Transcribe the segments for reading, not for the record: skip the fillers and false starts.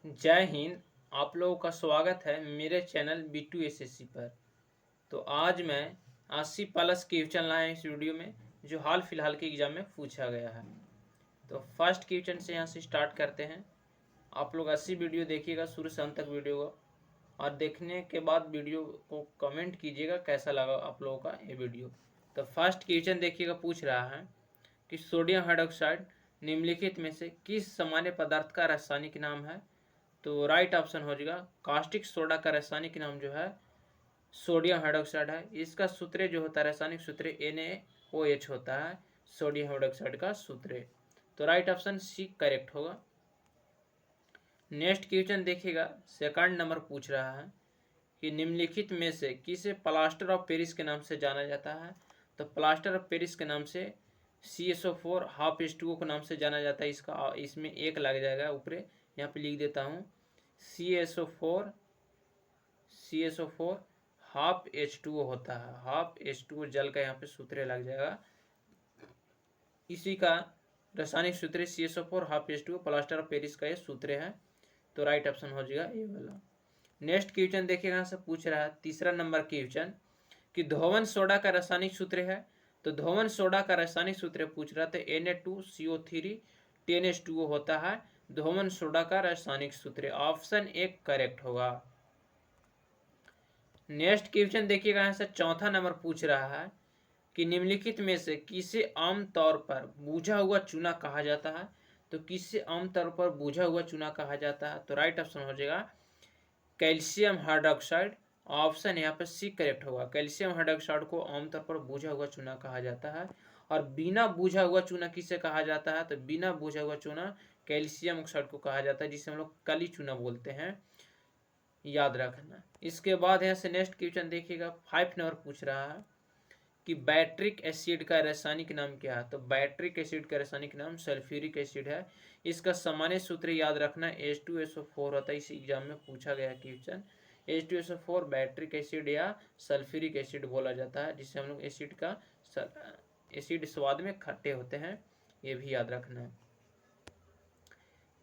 जय हिंद। आप लोगों का स्वागत है मेरे चैनल B2 SSC पर। तो आज मैं 80 प्लस क्वेश्चन लाया इस वीडियो में, जो हाल फिलहाल के एग्जाम में पूछा गया है। तो फर्स्ट क्वेश्चन से यहाँ से स्टार्ट करते हैं। आप लोग 80 वीडियो देखिएगा शुरू से अंत तक वीडियो को, और देखने के बाद वीडियो को कमेंट कीजिएगा कैसा लगा आप लोगों का ये वीडियो। तो फर्स्ट क्वेश्चन देखिएगा, पूछ रहा है कि सोडियम हाइड्रोक्साइड निम्नलिखित में से किस सामान्य पदार्थ का रासायनिक नाम है। तो राइट ऑप्शन हो जाएगा कास्टिक सोडा का रासायनिक नाम जो है सोडियम हाइड्रोक्साइड है। इसका सूत्र जो होता है रासायनिक सूत्र NaOH होता है, सोडियम हाइड्रोक्साइड का सूत्र। तो राइट ऑप्शन सी करेक्ट होगा। नेक्स्ट क्वेश्चन देखिएगा, सेकंड नंबर पूछ रहा है कि निम्नलिखित में से किसे प्लास्टर ऑफ पेरिस के नाम से जाना जाता है। तो प्लास्टर ऑफ पेरिस के नाम से CSO4 हाफ H2O के नाम से जाना जाता है। इसमें एक लग जाएगा ऊपर, यहाँ पे लिख देता हूँ CSO4 हाफ H2O होता है। हाफ H2O जल का यहाँ पे सूत्र लग जाएगा। इसी का रासायनिक सूत्र CSO4 half H2O plaster of Paris का ये सूत्र है। तो राइट ऑप्शन हो जाएगा ये वाला। नेक्स्ट क्वेश्चन देखिएगा, यहाँ से पूछ रहा है तीसरा नंबर क्वेश्चन कि धोवन सोडा का रासायनिक सूत्र है। तो धोवन सोडा का रासायनिक सूत्र पूछ रहा था Na2CO3 10H2O होता है धोवन सोडा का रासायनिक सूत्र। ऑप्शन एक करेक्ट होगा। नेक्स्ट क्वेश्चन देखिएगा, यहाँ से चौथा नंबर पूछ रहा है कि निम्नलिखित में से किसे आमतौर पर बूझा हुआ चूना कहा जाता है। तो किसे आमतौर पर बूझा हुआ चूना कहा जाता है। तो राइट ऑप्शन हो जाएगा कैल्शियम हाइड्रोक्साइड। ऑप्शन यहाँ पर सी करेक्ट होगा। कैल्शियम हाइड्रोक्साइड को आमतौर पर बूझा हुआ चूना कहा जाता है। और बिना बूझा हुआ चूना किसे कहा जाता है। तो बिना बूझा हुआ चूना कैल्शियम ऑक्साइड को कहा जाता है, जिसे हम लोग काली चूना बोलते हैं, याद रखना। इसके बाद यहाँ से नेक्स्ट क्वेश्चन देखिएगा, 5 नंबर पूछ रहा है कि बैट्रिक एसिड का रासायनिक नाम क्या है। तो बैट्रिक एसिड का रासायनिक नाम सल्फ्यूरिक एसिड है। इसका सामान्य सूत्र याद रखना H2SO4 होता है। इस एग्जाम में पूछा गया क्वेश्चन। H2SO4 बैट्रिक एसिड या सल्फ्यूरिक एसिड बोला जाता है, जिससे हम लोग एसिड स्वाद में खट्टे होते हैं, ये भी याद रखना है।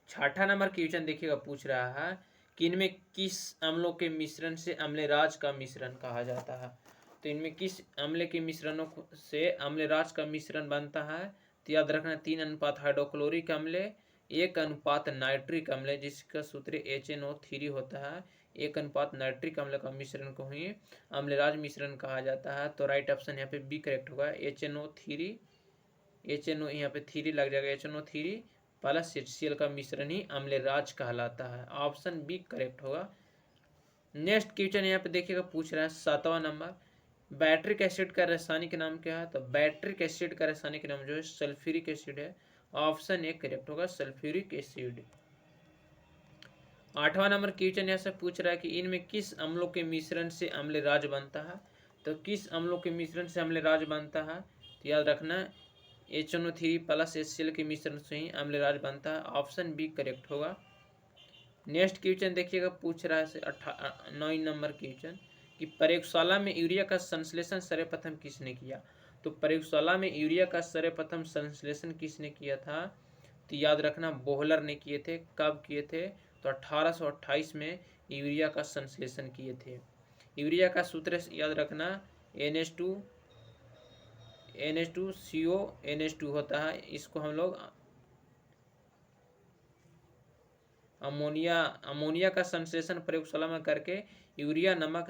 छठा नंबर क्वेश्चन देखिएगा, पूछ रहा है कि इनमें किस अम्लों के मिश्रण से अम्लराज का मिश्रण कहा जाता है। तो इनमें किस अम्ल के मिश्रणों से अम्लराज का मिश्रण बनता है। तो याद रखना 3 अनुपात हाइड्रोक्लोरिक अम्ल 1 अनुपात नाइट्रिक अम्ल, जिसका सूत्र HNO3 होता है। 1 अनुपात नाइट्रिक अम्ल का मिश्रण को ही अम्लराज मिश्रण कहा जाता है। तो राइट ऑप्शन यहाँ पे बी करेक्ट होगा। HNO3 यहाँ पे 3 लग जाएगा। HNO3 प्लस HCl का मिश्रण ही अम्लराज कहलाता है। ऑप्शन बी करेक्ट होगा। नेक्स्ट क्वेश्चन यहाँ पे देखिएगा, पूछ रहा है 7वां नंबर, बैट्रिक एसिड का रासायनिक नाम क्या है। तो बैट्रिक एसिड का रासायनिक नाम जो है सल्फ्यूरिक एसिड है। ऑप्शन ए करेक्ट होगा, सल्फ्यूरिक एसिड। 8वां नंबर क्वेश्चन यहाँ से पूछ रहा है कि इनमें किस अम्लों के मिश्रण से अम्लराज बनता है। तो किस अम्लों के मिश्रण से अम्लराज बनता है। तो याद रखना HNO3 प्लस HCl के मिश्रण से ही अम्लराज बनता है। ऑप्शन बी करेक्ट होगा। नेक्स्ट क्वेश्चन देखिएगा, पूछ रहा है 9 नंबर क्वेश्चन कि प्रयोगशाला में यूरिया का संश्लेषण सर्वप्रथम किसने किया। तो प्रयोगशाला में यूरिया का सर्वप्रथम संश्लेषण किसने किया था। तो याद रखना बोहलर ने किए थे। कब किए थे। तो 1828 में यूरिया का संश्लेषण किए थे। यूरिया का सूत्र याद रखना NH2CO होता है। इसको हम लोग अमोनिया का संश्लेषण प्रयोगशाला में करके यूरिया नामक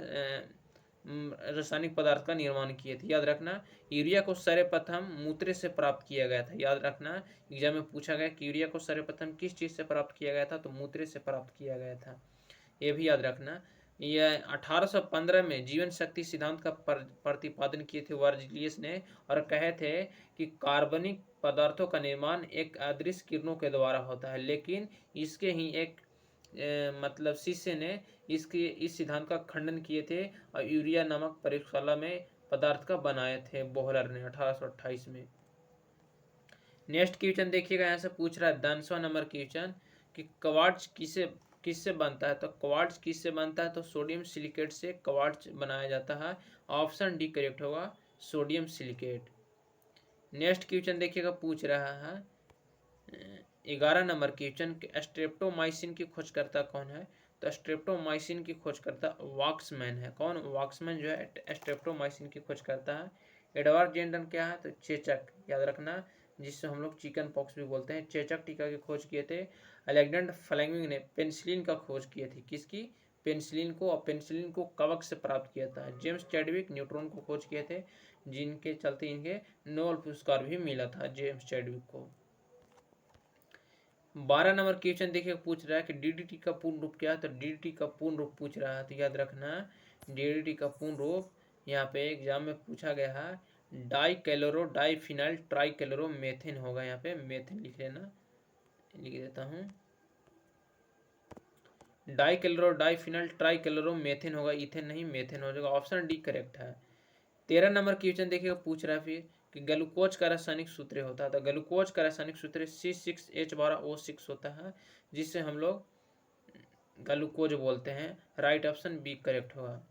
रासायनिक पदार्थ का निर्माण किए थे। याद रखना यूरिया को सर्वप्रथम मूत्र से प्राप्त किया गया था। याद रखना एग्जाम में पूछा गया कि यूरिया को सर्वप्रथम किस चीज़ से प्राप्त किया गया था। तो मूत्र से प्राप्त किया गया था, ये भी याद रखना। यह 1815 में जीवन शक्ति सिद्धांत का प्रतिपादन किए थे वर्जिलियस ने, और कहे थे कि कार्बनिक पदार्थों का निर्माण एक अदृश्य किरणों के द्वारा होता है। लेकिन इसके ही एक मतलब शिष्य ने इस सिद्धांत का खंडन किए थे और यूरिया नामक प्रयोगशाला में पदार्थ का बनाए थे बोहलर ने 1828 में। नेक्स्ट क्वेश्चन देखिएगा, यहाँ से पूछ रहा है 10वां नंबर क्वेश्चन कि क्वार्ट्ज किससे बनता है। तो क्वार्ट्ज किससे बनता है। तो सोडियम सिलिकेट से क्वार्ट्ज बनाया जाता है। ऑप्शन डी करेक्ट होगा, सोडियम सिलिकेट। नेक्स्ट क्वेश्चन देखिएगा, पूछ रहा है 11 नंबर क्वेश्चन, स्ट्रेप्टोमाइसिन की खोजकर्ता कौन है? तो स्ट्रेप्टोमाइसिन की खोजकर्ता वॉक्समैन है। कौन? वॉक्समैन जो है स्ट्रेप्टोमाइसिन की खोजकर्ता है। एडवर्ड जेंडन क्या है? तो चेचक, याद रखना, जिससे हम लोग चिकन पॉक्स भी बोलते हैं। चेचक टीका की खोज किए थे। अलेक्जेंडर फ्लेमिंग ने पेनिसिलिन का खोज किए थे। किसकी? पेनिसिलिन को। और पेनिसिलिन को कवक से प्राप्त किया था। जेम्स चैडविक न्यूट्रॉन को खोज किए थे, जिनके चलते इनके नोबेल पुरस्कार भी मिला था जेम्स चैडविक को। 12 नंबर क्वेश्चन देखिए, पूछ रहा है कि डीडीटी का पूर्ण रूप क्या है? तो डीडीटी का पूर्ण रूप पूछ रहा है, तो याद रखना डीडीटी का पूर्ण रूप यहाँ पे एग्जाम में पूछा गया है डाई कैलोरो डाईफिनाइल ट्राई कैलोरो मेथिन होगा। यहाँ पे मेथिन लिख लेना, लिख देता हूँ, डाई कैलोरो डाईफिनाइल ट्राई कैलोरो मेथिन होगा, इथेन नहीं मेथिन हो जाएगा। ऑप्शन डी करेक्ट है। 13 नंबर क्वेश्चन देखिएगा, पूछ रहा है फिर कि ग्लूकोज का रासायनिक सूत्र होता है। तो ग्लूकोज का रासायनिक सूत्र C6H12O6 होता है, जिससे हम लोग ग्लूकोज बोलते हैं। राइट ऑप्शन बी करेक्ट होगा।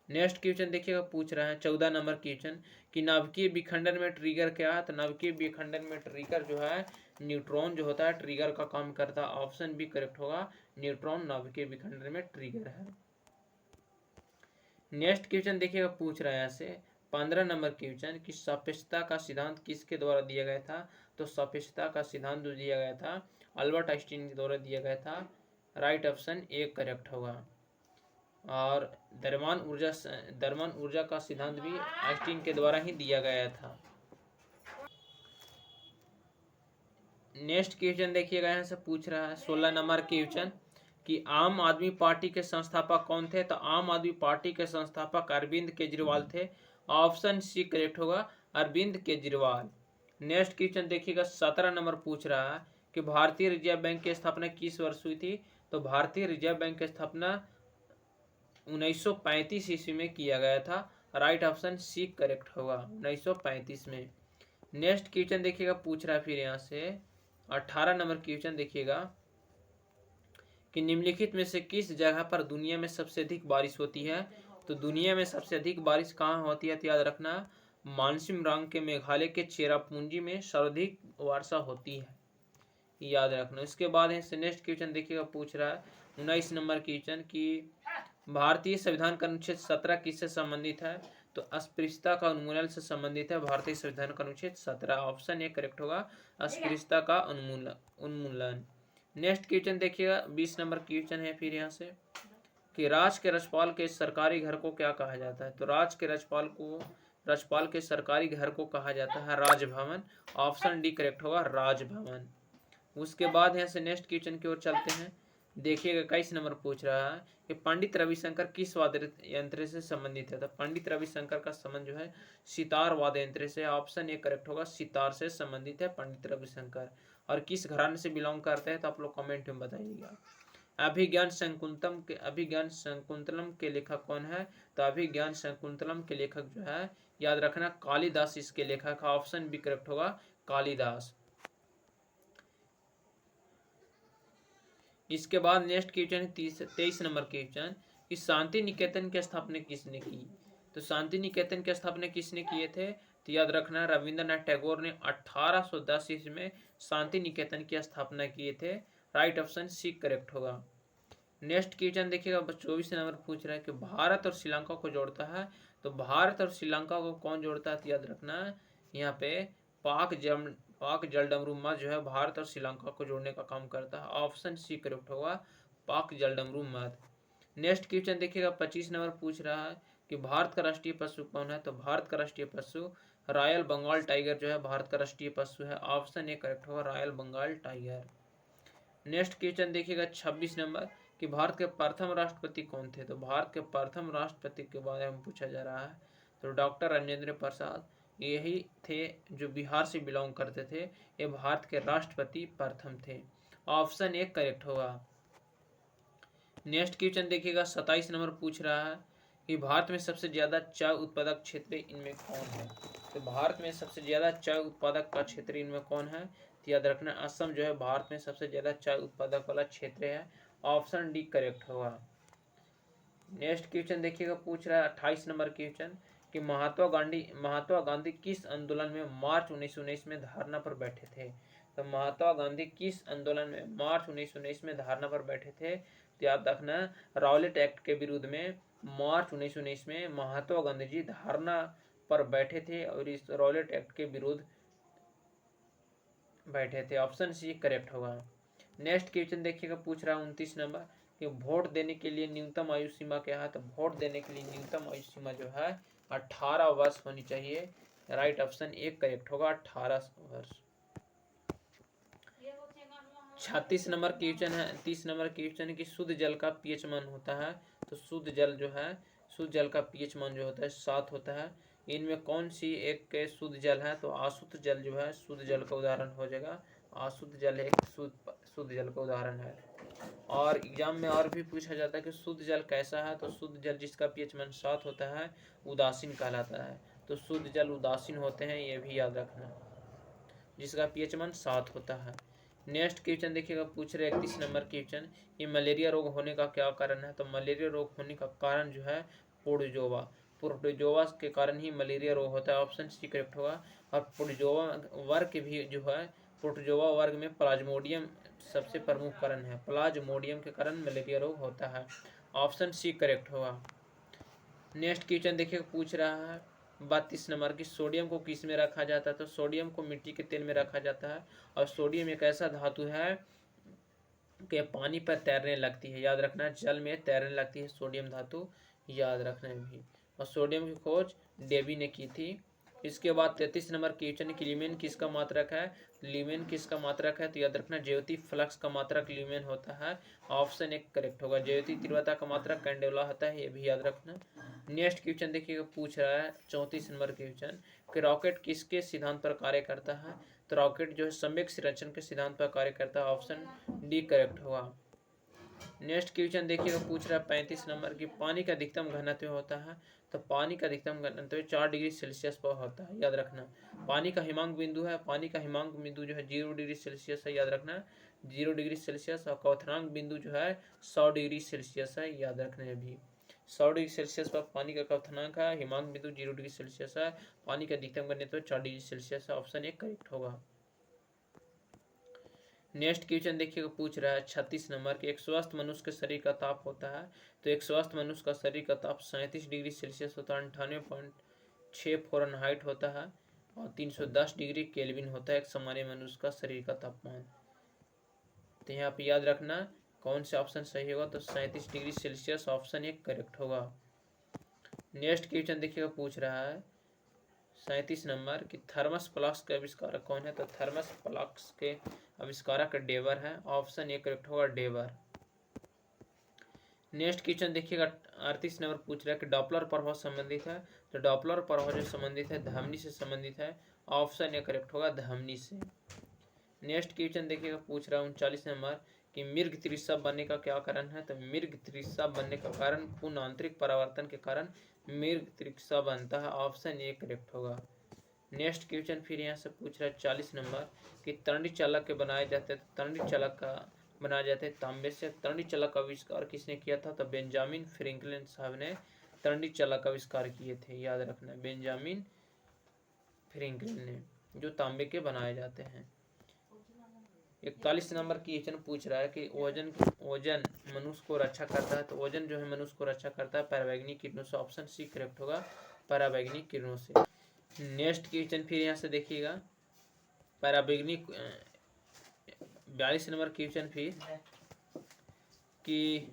नेक्स्ट क्वेश्चन देखिएगा, पूछ रहा है 14 नंबर क्वेश्चन कि नाभिकीय विखंडन में ट्रिगर क्या है? तो नाभिकीय विखंडन में ट्रिगर जो है न्यूट्रॉन जो होता है ट्रिगर का काम करता है। ऑप्शन बी करेक्ट होगा, न्यूट्रॉन नाभिकीय विखंडन में ट्रिगर है। नेक्स्ट क्वेश्चन देखिएगा, पूछ रहा है यहाँ से 15 नंबर क्वेश्चन कि सापेक्षता का सिद्धांत किसके द्वारा दिया गया था? तो सापेक्षता का सिद्धांत जो दिया गया था अल्बर्ट आइंस्टीन के द्वारा दिया गया था। राइट ऑप्शन ए करेक्ट होगा। और द्रव्यमान ऊर्जा का सिद्धांत भी आइंस्टीन के द्वारा ही दिया गया था। नेक्स्ट क्वेश्चन देखिएगा, यहाँ से पूछ रहा है 16 नंबर क्वेश्चन कि आम आदमी पार्टी के संस्थापक कौन थे? तो आम आदमी पार्टी के संस्थापक अरविंद केजरीवाल थे। ऑप्शन सी करेक्ट होगा, अरविंद केजरीवाल। नेक्स्ट क्वेश्चन देखिएगा, 17 नंबर पूछ रहा है कि भारतीय रिजर्व बैंक की स्थापना किस वर्ष हुई थी? तो भारतीय रिजर्व बैंक की स्थापना 1935 ईस्वी में किया गया था। राइट ऑप्शन सी करेक्ट होगा, 1935 में। नेक्स्ट क्वेश्चन देखिएगा, पूछ रहा है फिर यहाँ से 18 नंबर क्वेश्चन देखिएगा कि निम्नलिखित में से किस जगह पर दुनिया में सबसे अधिक बारिश होती है? तो दुनिया में सबसे अधिक बारिश कहाँ होती है? तो याद रखना मानसिम रंग के मेघालय के चेरापूंजी में सर्वाधिक वर्षा होती है, याद रखना। इसके बाद नेक्स्ट क्वेश्चन देखिएगा, पूछ रहा है 19 नंबर क्वेश्चन कि भारतीय संविधान का अनुच्छेद 17 किससे संबंधित है? तो अस्पृश्यता का उन्मूलन से संबंधित है भारतीय संविधान का अनुच्छेद 17। ऑप्शन ए करेक्ट होगा, अस्पृश्यता का उन्मूलन। नेक्स्ट क्वेश्चन देखिएगा, 20 नंबर क्वेश्चन है फिर यहाँ से कि राज्य के राज्यपाल के सरकारी घर को क्या कहा जाता है? तो राज्य के राज्यपाल के सरकारी घर को कहा जाता है राजभवन। ऑप्शन डी करेक्ट होगा, राजभवन। उसके बाद यहाँ से नेक्स्ट क्वेश्चन की ओर चलते हैं। देखिएगा 21 नंबर पूछ रहा है कि पंडित रविशंकर किस वाद्य यंत्र से संबंधित है? तो पंडित रविशंकर का संबंध जो है सितार वाद्य यंत्र से। ऑप्शन ए करेक्ट होगा, सितार से संबंधित है पंडित रविशंकर। और किस घराने से बिलोंग करते हैं? तो आप लोग कमेंट में बताइएगा। अभिज्ञान शकुंतलम के लेखक कौन है? तो अभिज्ञान शकुंतलम के लेखक जो है याद रखना कालिदास इसके लेखक। ऑप्शन बी करेक्ट होगा, कालिदास। इसके बाद नेक्स्ट क्वेश्चन है 23 नंबर क्वेश्चन कि शांति निकेतन की स्थापना किसने की? तो शांति निकेतन की स्थापना किसने किए थे? तो याद रखना रविंद्रनाथ टैगोर ने 1810 ईस्वी में शांति निकेतन की स्थापना किए थे। राइट ऑप्शन सी करेक्ट होगा। नेक्स्ट क्वेश्चन देखिएगा, 24 नंबर पूछ रहा है कि भारत और श्रीलंका को जोड़ता है। तो भारत और श्रीलंका को कौन जोड़ता है? तो याद रखना यहाँ पे पाक जलडमरू मध जो है भारत और श्रीलंका को जोड़ने का काम करता है। ऑप्शन सी करेक्ट होगा, पाक जलडमरू मध। नेक्स्ट क्वेश्चन देखिएगा, 25 नंबर पूछ रहा है कि भारत का राष्ट्रीय पशु कौन है? तो भारत का राष्ट्रीय पशु रॉयल बंगाल टाइगर जो है भारत का राष्ट्रीय पशु है। ऑप्शन ए करेक्ट होगा, royal Bengal tiger. Next question देखिएगा 26 नंबर कि भारत के प्रथम राष्ट्रपति कौन थे? तो भारत के प्रथम राष्ट्रपति के बारे में पूछा जा रहा है। तो डॉक्टर राजेंद्र प्रसाद यही थे जो बिहार से बिलोंग करते थे। ये भारत के राष्ट्रपति प्रथम थे। ऑप्शन ए करेक्ट होगा। नेक्स्ट क्वेश्चन देखिएगा 27 नंबर पूछ रहा है कि भारत में सबसे ज्यादा चाय उत्पादक क्षेत्र इनमें कौन है? तो भारत में सबसे ज्यादा चाय उत्पादक का क्षेत्र इनमें कौन है? तो याद रखना असम जो है भारत में सबसे ज्यादा चाय उत्पादक वाला क्षेत्र है। ऑप्शन डी करेक्ट होगा। नेक्स्ट क्वेश्चन देखिएगा, पूछ रहा है 28 नंबर क्वेश्चन कि महात्मा गांधी किस आंदोलन में मार्च 1919 में धरना पर बैठे थे? तो महात्मा गांधी किस आंदोलन में मार्च 1919 में धरना पर बैठे थे? तो याद रखना, राउलेट एक्ट के विरुद्ध में मार्च 1919 में महात्मा गांधी जी धरना पर बैठे थे और इस राउलेट एक्ट के विरुद्ध बैठे थे। ऑप्शन सी करेक्ट होगा। नेक्स्ट क्वेश्चन देखिएगा, पूछ रहा है 29 नंबर कि वोट देने के लिए न्यूनतम आयु सीमा क्या है? तो वोट देने के लिए न्यूनतम आयु सीमा जो है 18 वर्ष होनी चाहिए। राइट ऑप्शन एक करेक्ट होगा, 18 वर्ष। 36 नंबर क्वेश्चन है, 30 नंबर क्वेश्चन है कि शुद्ध जल का पीएच मान होता है? तो शुद्ध जल जो है, शुद्ध जल का पीएच मान जो होता है 7 होता है। इनमें कौन सी एक के शुद्ध जल है? तो अशुद्ध जल जो है शुद्ध जल का उदाहरण हो जाएगा। अशुद्ध जल एक शुद्ध जल का उदाहरण है। और एग्जाम में और भी पूछा जाता है कि शुद्ध जल कैसा है? तो शुद्ध जल जिसका पीएच मान 7 होता है उदासीन कहलाता है। तो शुद्ध जल उदासीन होते हैं, ये भी याद रखना, जिसका पीएच मान 7 होता है। नेक्स्ट क्वेश्चन देखिएगा, पूछ रहे 31 नंबर क्वेश्चन, ये मलेरिया रोग होने का क्या कारण है? तो मलेरिया रोग होने का कारण जो है प्रोटोजोआ, प्रोटोजोआ के कारण ही मलेरिया रोग होता है। ऑप्शन सी करेक्ट होगा। और प्रोटोजोआ वर्ग भी जो है, प्रोटोजोआ वर्ग में प्लाज्मोडियम सबसे प्रमुख कारण है। प्लाज्मोडियम के कारण मलेरिया रोग होता है। ऑप्शन सी करेक्ट होगा। नेक्स्ट क्वेश्चन देखिए, पूछ रहा है 32 नंबर की सोडियम को किस में रखा जाता है? तो सोडियम को मिट्टी के तेल में रखा जाता है। और सोडियम एक ऐसा धातु है कि पानी पर तैरने लगती है। याद रखना, जल में तैरने लगती है सोडियम धातु, याद रखना भी। और सोडियम की खोज डेवी ने की थी। इसके बाद 33 नंबर क्वेश्चन की ल्यूमेन किसका मात्रक है? ल्यूमेन किसका मात्रक है? तो याद रखना ज्योति फ्लक्स का मात्रक ल्यूमेन होता है। ऑप्शन एक करेक्ट होगा। ज्योति तीव्रता का मात्रक कैंडेला होता है, ये भी याद रखना। नेक्स्ट क्वेश्चन देखिएगा, पूछ रहा है 34 नंबर क्वेश्चन कि रॉकेट किसके सिद्धांत पर कार्य करता है? तो रॉकेट जो है सम्यक संरचन के सिद्धांत पर कार्य करता है। ऑप्शन डी करेक्ट होगा। नेक्स्ट क्वेश्चन देखिएगा, पूछ रहा है 35 नंबर की पानी का अधिकतम घनत्व होता है? तो पानी का अधिकतम घनत्व 4 डिग्री सेल्सियस पर होता है, याद रखना। पानी का हिमांक बिंदु है, पानी का हिमांक बिंदु जो है 0 डिग्री सेल्सियस है, याद रखना 0 डिग्री सेल्सियस। और क्वथनांक बिंदु जो है 100 डिग्री सेल्सियस है, याद रखना भी। 100 डिग्री सेल्सियस पर पानी का क्वथनांक है, हिमांक बिंदु 0 डिग्री सेल्सियस है, पानी का अधिकतम घनत्व 4 डिग्री सेल्सियस है। ऑप्शन एक करेक्ट होगा। नेक्स्ट क्वेश्चन देखिएगा, पूछ रहा है 36 नंबर के एक स्वस्थ मनुष्य के शरीर का ताप होता है? तो एक स्वस्थ मनुष्य का शरीर का ताप 37 डिग्री सेल्सियस होता है, 98.6 फ़ारेनहाइट होता है और 310 डिग्री केल्विन होता है एक सामान्य मनुष्य का शरीर का तापमान। तो यहाँ पे याद रखना कौन सा ऑप्शन सही होगा? तो 37 डिग्री सेल्सियस, ऑप्शन एक करेक्ट होगा। नेक्स्ट क्वेश्चन देखिएगा, पूछ रहा है 37 नंबर की थर्मस फ्लास्क के आविष्कारक कौन है? तो थर्मस फ्लास्क के आविष्कारक डेवर है। ऑप्शन ए करेक्ट होगा, डेवर। नेक्स्ट क्वेश्चन देखिएगा, 38 नंबर पूछ रहा है कि डॉपलर प्रभाव संबंधित है? तो डॉपलर प्रभाव जो संबंधित है धमनी से संबंधित है। ऑप्शन ए करेक्ट होगा, धमनी से। नेक्स्ट क्वेश्चन देखिएगा, पूछ रहा है 39 नंबर कि मृग तृषा बनने का क्या कारण है? तो मृग तृषा बनने का कारण पूर्ण आंतरिक परावर्तन के कारण मृग तृषा बनता है। ऑप्शन ए करेक्ट होगा। नेक्स्ट क्वेश्चन फिर यहाँ से पूछ रहा है 40 नंबर कि तरणि चालक के बनाए जाते हैं? तो तरणि चालक का बनाए जाते हैं तांबे से। तरणि चालक का आविष्कार किसने किया था? तो बेंजामिन फ्रैंकलिन साहब ने तरणि चालक का आविष्कार किए थे, याद रखना बेंजामिन फ्रैंकलिन ने, जो तांबे के बनाए जाते हैं। 41 नंबर की क्वेश्चन पूछ रहा है कि ओजन मनुष्य को रक्षा करता है? तो ओजन जो है मनुष्य को रक्षा करता है पराबैंगनी किरणों से। ऑप्शन सी करेक्ट होगा, पराबैंगनी किरणों से। नेक्स्ट क्वेश्चन फिर यहाँ से देखिएगा, पराबैंगनी 42 नंबर क्वेश्चन फिर कि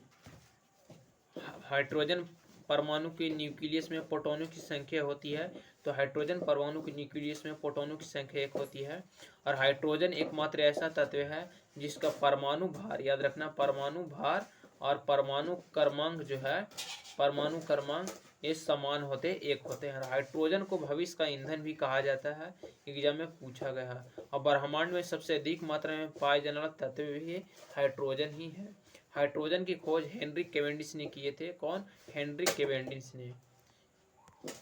हाइड्रोजन परमाणु के न्यूक्लियस में प्रोटॉनों की संख्या होती है? तो हाइड्रोजन परमाणु के न्यूक्लियस में प्रोटॉनों की संख्या 1 होती है। और हाइड्रोजन एकमात्र ऐसा तत्व है जिसका परमाणु भार, याद रखना परमाणु भार और परमाणु क्रमांक जो है, परमाणु क्रमांक ये समान होते 1 होते हैं। हाइड्रोजन को भविष्य का ईंधन भी कहा जाता है, एग्जाम में पूछा गया है। और ब्रह्मांड में सबसे अधिक मात्रा में पाए जाने वाला तत्व भी हाइड्रोजन ही है। हाइड्रोजन की खोज हेनरी कैवेंडिश ने किए थे। कौन? हेनरी कैवेंडिश ने।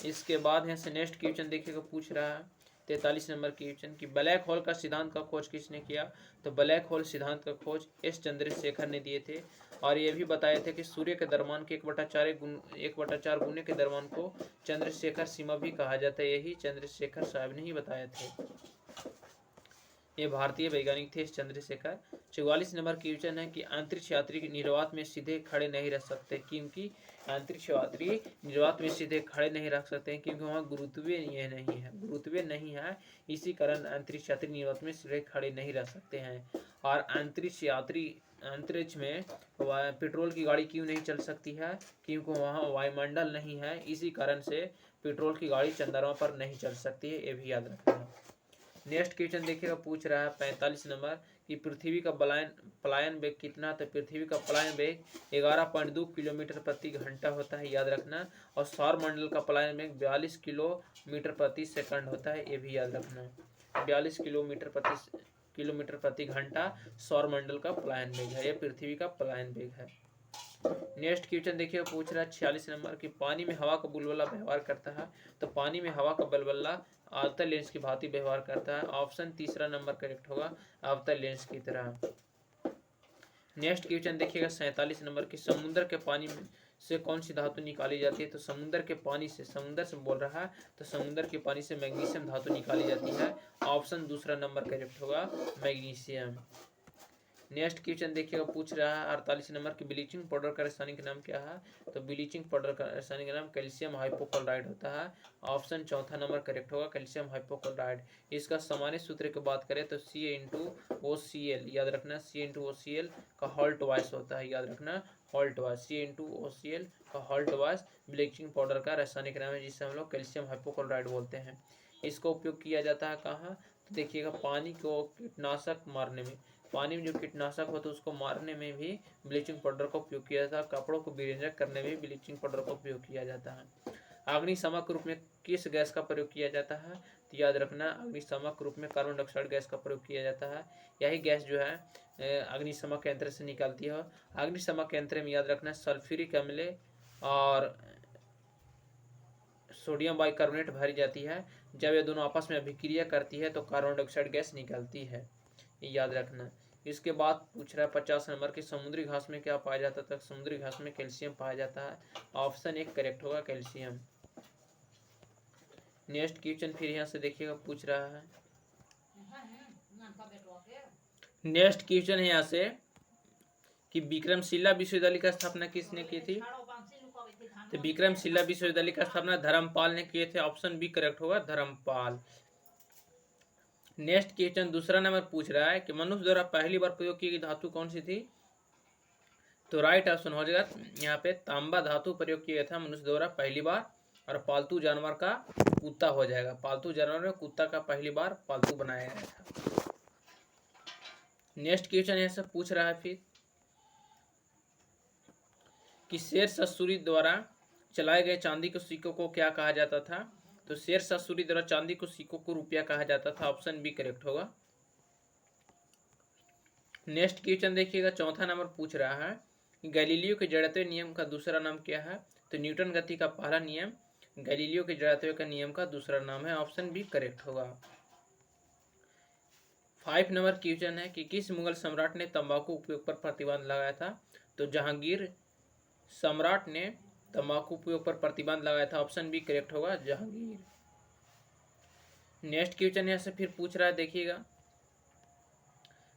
इसके बाद यहाँ से नेक्स्ट क्वेश्चन देखिएगा, पूछ रहा है 43 नंबर क्वेश्चन कि ब्लैक होल का सिद्धांत का खोज किसने किया? तो ब्लैक होल सिद्धांत का खोज एस चंद्रशेखर ने दिए थे। और ये भी बताए थे कि सूर्य के द्रव्यमान के 1/4 गुने के द्रव्यमान को चंद्रशेखर सीमा भी कहा जाता है, यही चंद्रशेखर साहब ने ही बताए थे। ये भारतीय वैज्ञानिक थे चंद्रशेखर। 44 नंबर क्वेश्चन है कि अंतरिक्ष यात्री निर्वात में सीधे खड़े नहीं रह सकते, क्योंकि अंतरिक्ष यात्री निर्वात में सीधे खड़े नहीं रख सकते हैं, क्योंकि वहाँ गुरुत्वीय ये नहीं है, गुरुत्वीय नहीं है, इसी कारण अंतरिक्ष यात्री निर्वात में सीधे खड़े नहीं रह सकते हैं। और अंतरिक्ष यात्री अंतरिक्ष में पेट्रोल की गाड़ी क्यों नहीं चल सकती है, क्योंकि वहाँ वायुमंडल नहीं है, इसी कारण से पेट्रोल की गाड़ी चंद्रमा पर नहीं चल सकती है, ये भी याद रखना। नेक्स्ट क्वेश्चन देखिएगा, पूछ रहा है 45 नंबर कि पृथ्वी का पलायन वेग कितना, तो पृथ्वी का पलायन वेग 11.2 किलोमीटर प्रति घंटा होता है, याद रखना। और सौर मंडल का पलायन वेग 42 किलोमीटर प्रति सेकंड होता है, ये भी याद रखना। 42 किलोमीटर प्रति घंटा सौर मंडल का पलायन वेग है, यह पृथ्वी का पलायन वेग है। नेक्स्ट क्वेश्चन देखिए, पूछ रहा है 46 नंबर कि पानी में हवा का बुलबुला व्यवहार करता है, तो पानी में हवा का बुलबुला अवतल लेंस की भांति व्यवहार करता है, ऑप्शन तीसरा नंबर करेक्ट होगा, अवतल लेंस की तरह। नेक्स्ट क्वेश्चन देखिएगा 47 नंबर की समुद्र के पानी में से कौन सी धातु निकाली जाती है, तो समुद्र के पानी से, समुद्र से बोल रहा है, तो समुद्र के पानी से मैग्नीशियम धातु निकाली जाती है, ऑप्शन दूसरा नंबर करेक्ट होगा, मैग्नीशियम। नेक्स्ट क्वेश्चन देखिएगा, पूछ रहा है 48 नंबर की ब्लीचिंग पाउडर का रासायनिक नाम क्या है, तो ब्लीचिंग पाउडर का रासायनिक नाम कैल्शियम हाइपोक्लोराइड होता है, ऑप्शन चौथा नंबर करेक्ट होगा, कैल्शियम हाइपोक्लोराइड। इसका सामान्य सूत्र की बात करें तो CA/OCl, याद रखना, CA/OCl का हॉल्ट वॉइस होता है, याद रखना, हॉल्ट वॉइस, CA/OCl का हॉल्ट वॉइस ब्लीचिंग पाउडर का रासायनिक नाम है, जिसे हम लोग कैल्शियम हाइपोक्लोराइड बोलते हैं। इसका उपयोग किया जाता है कहाँ, तो देखिएगा पानी को कीटनाशक मारने में, पानी में जो कीटनाशक होता है उसको मारने में भी ब्लीचिंग पाउडर का उपयोग किया जाता है, कपड़ों को विरंजक करने में भी ब्लीचिंग पाउडर का उपयोग किया जाता है। अग्निशामक रूप में किस गैस का प्रयोग किया जाता है, तो याद रखना, अग्निशामक रूप में कार्बन डाइऑक्साइड गैस का प्रयोग किया जाता है, यही गैस जो है अग्निशामक यंत्र से निकलती है। अग्निशामक यंत्र में याद रखना सल्फ्यूरिक अम्ल और सोडियम बाइकार्बोनेट भरी जाती है, जब ये दोनों आपस में अभिक्रिया करती है तो कार्बन डाइऑक्साइड गैस निकलती है, याद रखना। इसके बाद पूछ रहा है 50 नंबर की समुद्री घास में क्या पाया जाता है, समुद्री घास में कैल्शियम पाया जाता है, ऑप्शन एक करेक्ट होगा, कैल्शियम। नेक्स्ट क्वेश्चन फिर यहाँ से देखिएगा, पूछ रहा है नेक्स्ट क्वेश्चन है यहाँ से कि विक्रमशिला विश्वविद्यालय की स्थापना किसने की थी, तो विक्रमशिला विश्वविद्यालय की स्थापना धर्मपाल ने किए थे, ऑप्शन बी करेक्ट होगा, धर्मपाल। नेक्स्ट क्वेश्चन दूसरा नंबर पूछ रहा है कि मनुष्य द्वारा पहली बार प्रयोग की गई धातु कौन सी थी, तो राइट ऑप्शन हो जाएगा यहाँ पे तांबा धातु प्रयोग किया था मनुष्य द्वारा पहली बार, और पालतू जानवर का कुत्ता हो जाएगा, पालतू जानवर में कुत्ता का पहली बार पालतू बनाया गया था। नेक्स्ट क्वेश्चन यहाँ से पूछ रहा है फिर कि शेर शाह द्वारा चलाए गए चांदी के सिक्कों को क्या कहा जाता था, तो शेर शाह सूरी द्वारा चांदी को सिक्कों को रुपया कहा जाता था, ऑप्शन बी करेक्ट होगा। नेक्स्ट क्वेश्चन देखिएगा चौथा नंबर पूछ रहा है कि गैलीलियो के जड़त्व नियम का दूसरा नाम क्या है, तो न्यूटन गति का पहला नियम गैलीलियो के जड़त्व का नियम का दूसरा नाम है, ऑप्शन बी करेक्ट होगा। 5 नंबर क्वेश्चन है कि किस मुगल सम्राट ने तंबाकू उपयोग पर प्रतिबंध लगाया था, तो जहांगीर सम्राट ने तंबाकू उपयोग पर प्रतिबंध लगाया था, ऑप्शन बी करेक्ट होगा, जहांगीर। नेक्स्ट क्वेश्चन यहाँ से फिर पूछ रहा है, देखिएगा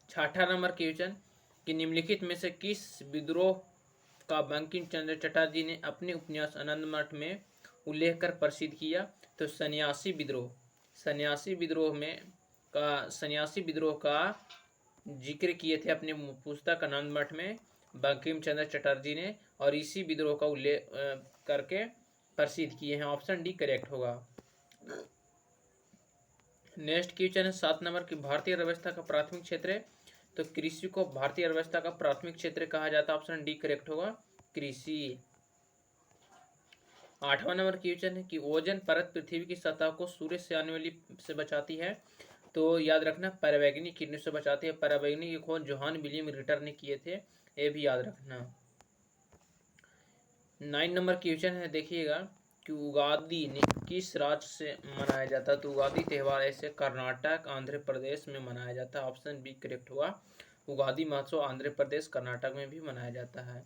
6 नंबर क्वेश्चन कि निम्नलिखित में से किस विद्रोह का बंकिम चंद्र चटर्जी ने अपने उपन्यास आनंद मठ में उल्लेख कर प्रसिद्ध किया, तो सन्यासी विद्रोह, सन्यासी विद्रोह का जिक्र किए थे अपने पुस्तक आनंद मठ में बंकिम चंद्र चटर्जी ने, और इसी विद्रोह का उल्लेख करके प्रसिद्ध किए हैं, ऑप्शन डी करेक्ट होगा। नेक्स्ट क्वेश्चन है 7 नंबर की भारतीय अर्थव्यवस्था का प्राथमिक क्षेत्र है, तो कृषि को भारतीय अर्थव्यवस्था का प्राथमिक क्षेत्र कहा जाता है, ऑप्शन डी करेक्ट होगा, कृषि। 8वां नंबर क्वेश्चन है कि ओजोन परत पृथ्वी की सतह को सूर्य से आने वाली से बचाती है, तो याद रखना पराबैंगनी किरणों से बचाती है, पराबैंगनी की खोज जोहान विलियम रिटर ने किए थे, ये भी याद रखना। 9 नंबर क्वेश्चन है, देखिएगा कि उगादी किस राज्य से मनाया जाता है, तो उगादी त्यौहार ऐसे कर्नाटक आंध्र प्रदेश में मनाया जाता है, ऑप्शन बी करेक्ट हुआ, उगादी महोत्सव आंध्र प्रदेश कर्नाटक में भी मनाया जाता है।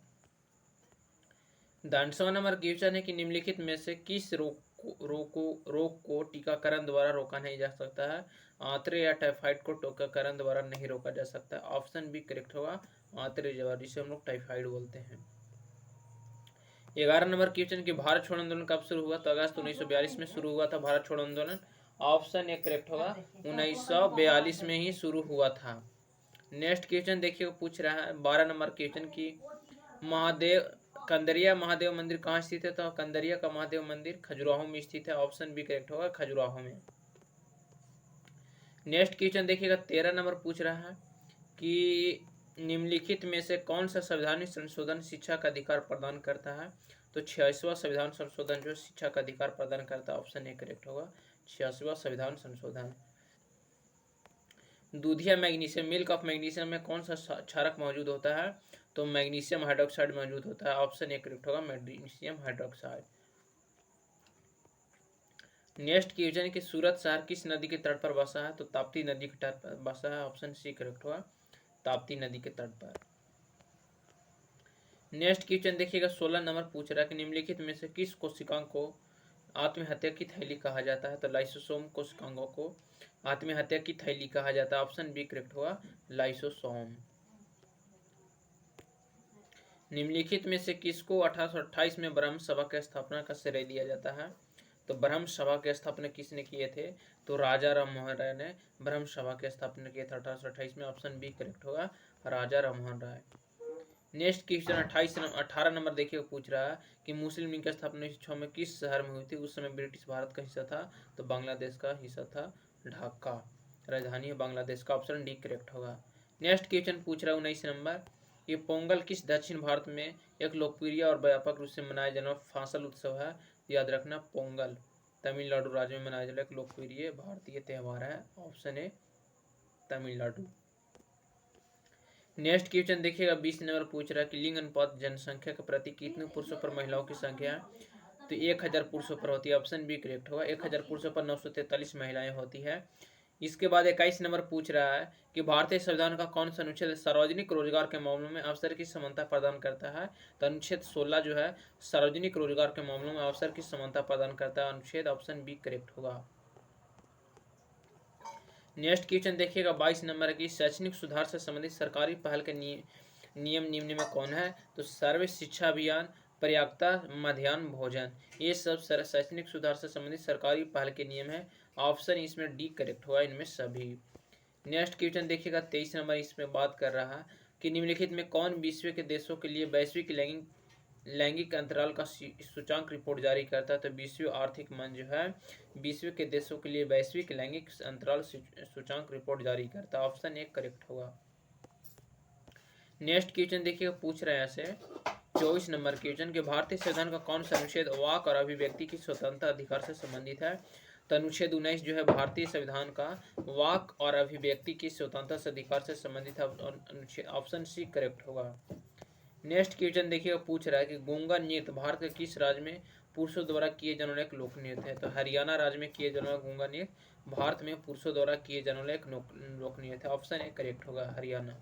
10वां नंबर क्वेश्चन है कि निम्नलिखित में से किस रोग रोग को टीकाकरण द्वारा रोका नहीं जा सकता है। आंतरे या टाइफाइड को टीकाकरण द्वारा नहीं रोका जा सकता। ऑप्शन बी करेक्ट होगा, आंतरे ज्वर, जिसे हम लोग टाइफाइड बोलते हैं। 11 नंबर क्वेश्चन की भारत छोड़ो आंदोलन कब शुरू हुआ? तो अगस्त 1942 में शुरू हुआ था भारत छोड़ो आंदोलन। ऑप्शन ए करेक्ट होगा, 1942 में ही शुरू हुआ था। नेक्स्ट क्वेश्चन देखिए, पूछ रहा है 12 नंबर क्वेश्चन की कंदरिया महादेव मंदिर कहाँ स्थित है? तो कंदरिया का महादेव मंदिर खजुराहो में स्थित है। ऑप्शन बी करेक्ट होगा, खजुराहो में। नेक्स्ट क्वेश्चन देखिएगा, 13 नंबर पूछ रहा है कि निम्नलिखित में से कौन सा संवैधानिक संशोधन शिक्षा का अधिकार प्रदान करता है? तो 86वां संविधान संशोधन जो शिक्षा का अधिकार प्रदान करता है। ऑप्शन ए करेक्ट होगा, 86वां संविधान संशोधन। दूधिया मैग्नीशियम, मिल्क ऑफ मैग्नीशियम में कौन सा क्षारक मौजूद होता है? तो मैग्नीशियम हाइड्रोक्साइड मौजूद होता है। ऑप्शन ए करेक्ट होगा, मैग्नीशियम हाइड्रोक्साइड। नेक्स्ट क्वेश्चन कि सूरत शहर किस नदी के तट पर बसा है? तो ताप्ती नदी के तट पर बसा है। ऑप्शन सी करेक्ट होगा, ताप्ती नदी के तट पर। नेक्स्ट क्वेश्चन देखिएगा, 16 नंबर पूछ रहा है कि निम्नलिखित में से किस कोशिकांग को आत्महत्या की थैली कहा जाता है? तो लाइसोसोम कोशिकांगों को आत्महत्या की थैली कहा जाता है। ऑप्शन बी करेक्ट होगा, लाइसोसोम। निम्नलिखित में से किसको 1828 में ब्रह्म सभा की स्थापना का श्रेय दिया जाता है? तो ब्रह्म सभा की स्थापना किसने किए थे? तो राजा राम मोहन राय ने ब्रह्म सभा की स्थापना किए थे 1828 में। ऑप्शन बी करेक्ट होगा, राजा Ram Mohan Roy. Next question 18 number देखिए, पूछ रहा है कि मुस्लिम लीग की स्थापना 1906 में किस शहर में हुई थी? उस समय ब्रिटिश भारत का हिस्सा था, तो बांग्लादेश का हिस्सा था ढाका, राजधानी है बांग्लादेश का। ऑप्शन डी करेक्ट होगा। नेक्स्ट क्वेश्चन पूछ रहा है 19 नंबर, ये पोंगल किस दक्षिण भारत में एक लोकप्रिय और व्यापक रूप से मनाया जाने वाला फासल उत्सव है? याद रखना, पोंगल तमिलनाडु राज्य में मनाया जाने वाला एक लोकप्रिय भारतीय त्यौहार है। ऑप्शन ए तमिलनाडु। नेक्स्ट क्वेश्चन देखिएगा, 20 नंबर पूछ रहा है कि लिंग अनुपात जनसंख्या के प्रति कितने पुरुषों पर महिलाओं की संख्या है? तो 1000 पुरुषों पर होती है। ऑप्शन बी करेक्ट होगा, 1000 पुरुषों पर 943 महिलाएं होती है। इसके बाद 21 नंबर पूछ रहा है कि भारतीय संविधान का कौन सा अनुच्छेद सार्वजनिक रोजगार के मामलों में अवसर की समानता प्रदान करता है? तो अनुच्छेद 16 जो है सार्वजनिक रोजगार के मामलों में अवसर की समानता प्रदान करता है अनुच्छेद। ऑप्शन बी करेक्ट होगा। नेक्स्ट क्वेश्चन देखिएगा, 22 नंबर की शैक्षणिक सुधार से संबंधित सरकारी पहल के नियम निम्न में कौन है? तो सर्व शिक्षा अभियान, पर्याप्तता, मध्याह्न भोजन, ये सब शैक्षणिक सुधार से संबंधित सरकारी पहल के नियम है। ऑप्शन इसमें डी करेक्ट हुआ, इनमें सभी। नेक्स्ट क्वेश्चन देखिएगा, 23 नंबर इसमें बात कर रहा है कि निम्नलिखित में कौन विश्व के देशों के लिए वैश्विक लैंगिक अंतराल का सूचांक रिपोर्ट जारी करता है? तो विश्व आर्थिक मंच जो है विश्व के देशों के लिए वैश्विक लैंगिक अंतराल सूचांक रिपोर्ट जारी करता है। ऑप्शन ए करेक्ट होगा। नेक्स्ट क्वेश्चन देखिए, पूछ रहे हैं ऐसे 24 नंबर क्वेश्चन के भारतीय संविधान का कौन सा अनुच्छेद वाक और अभिव्यक्ति की स्वतंत्रता अधिकार से संबंधित है? तो अनुच्छेद 19 जो है भारतीय संविधान का वाक और अभिव्यक्ति की स्वतंत्रता से अधिकार से संबंधित है। ऑप्शन सी करेक्ट होगा। नेक्स्ट क्वेश्चन देखिएगा, पूछ रहा है कि गूंगा नृत्य भारत के किस राज्य में पुरुषों द्वारा किए जाने वाला एक लोक नृत्य है? तो हरियाणा राज्य में किए जाने वाला गूंगा नृत्य भारत में पुरुषों द्वारा किए जाने वाला एक लोक नृत्य है। ऑप्शन ए करेक्ट होगा, हरियाणा।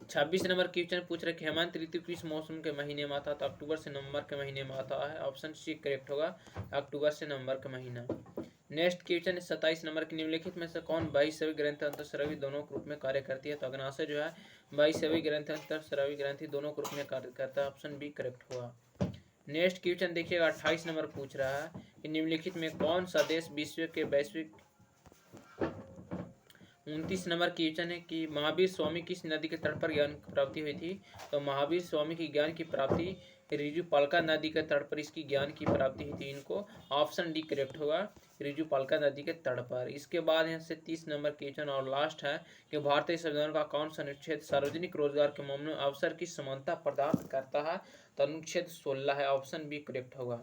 26 नंबर क्वेश्चन पूछ रहे कि हेमंत ऋतु किस मौसम के महीने में आता है? तो अक्टूबर से नवंबर के महीने में आता है। ऑप्शन सी करेक्ट होगा, अक्टूबर से नवंबर का महीना। नेक्स्ट क्वेश्चन 27 नंबर की निम्नलिखित में से कौन बहिःस्रावी ग्रंथि अंतःस्रावी दोनों रूप में कार्य करती है? तो अग्नाशय जो है बहिःस्रावी ग्रंथि अंतःस्रावी ग्रंथि दोनों रूप में कार्य करता है। ऑप्शन बी करेक्ट होगा। नेक्स्ट क्वेश्चन देखिएगा, 28 नंबर पूछ रहा है कि निम्नलिखित में कौन सा देश विश्व के वैश्विक 29 नंबर क्वेश्चन है कि महावीर स्वामी किस नदी के तट पर ज्ञान की प्राप्ति हुई थी? तो महावीर स्वामी की ज्ञान की प्राप्ति रिजुपालका नदी के तट पर इसकी ज्ञान की प्राप्ति हुई थी इनको। ऑप्शन डी करेक्ट होगा, रिजुपालका नदी के तट पर। इसके बाद यहाँ से 30 नंबर क्वेश्चन और लास्ट है कि भारतीय संविधान का कौन सा अनुच्छेद सार्वजनिक रोजगार के मामले में अवसर की समानता प्रदान करता है? तो अनुच्छेद 16 है। ऑप्शन बी करेक्ट होगा।